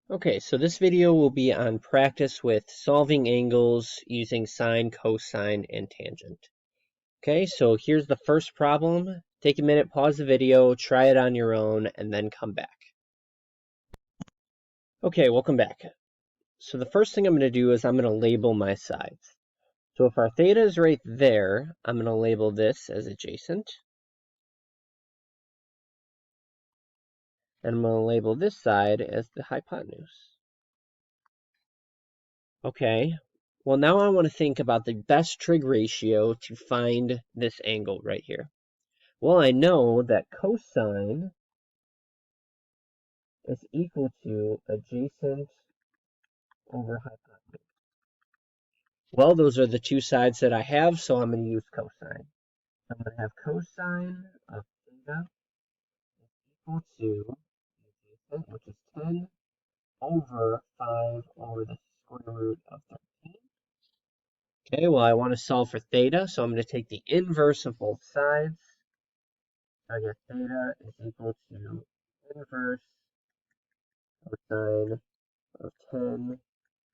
Okay, so this video will be on practice with solving angles using sine, cosine, and tangent. Okay, so here's the first problem. Take a minute, pause the video, try it on your own, and then come back. Okay, welcome back. So the first thing I'm going to do is I'm going to label my sides. So if our theta is right there, I'm going to label this as adjacent. And I'm going to label this side as the hypotenuse. Okay, well now I want to think about the best trig ratio to find this angle right here. Well, I know that cosine is equal to adjacent over hypotenuse. Well, those are the two sides that I have, so I'm going to use cosine. I'm going to have cosine of theta is equal to adjacent, which is 10 over 5 over the square root of 13. Okay, well, I want to solve for theta, so I'm going to take the inverse of both sides. I get theta is equal to inverse cosine of 10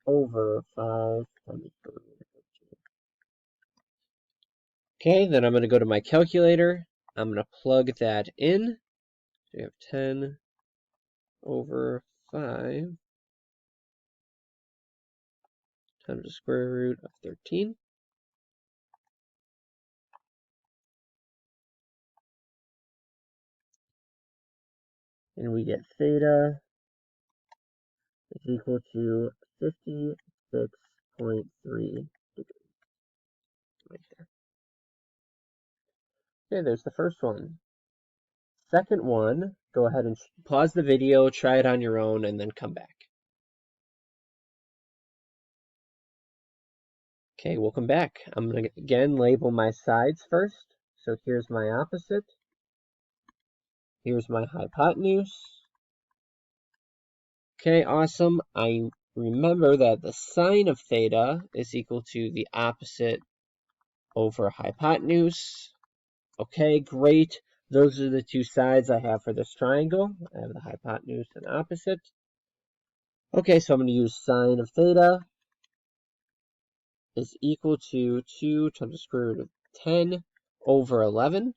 over 5 times the square root of 13. Okay, then I'm going to go to my calculator. I'm going to plug that in. So we have 10 over 5 times the square root of 13. And we get theta is equal to 56.3 degrees right there. Okay, there's the first one. Second one, go ahead and pause the video, try it on your own, and then come back. Okay, welcome back. I'm going to again label my sides first. So here's my opposite. Here's my hypotenuse. Okay, awesome. I remember that the sine of theta is equal to the opposite over hypotenuse. Okay, great. Those are the two sides I have for this triangle. I have the hypotenuse and opposite. Okay, so I'm going to use sine of theta is equal to 2 times the square root of 10 over 11.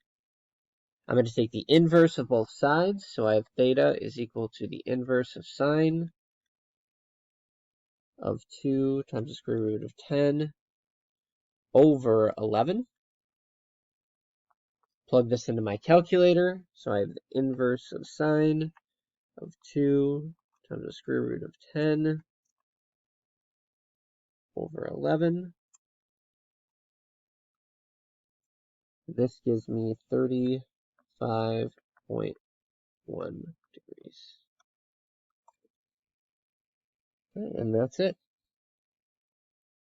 I'm going to take the inverse of both sides, so I have theta is equal to the inverse of sine of 2 times the square root of 10 over 11. Plug this into my calculator, so I have the inverse of sine of 2 times the square root of 10 over 11. This gives me 35.1 degrees. Okay, and that's it.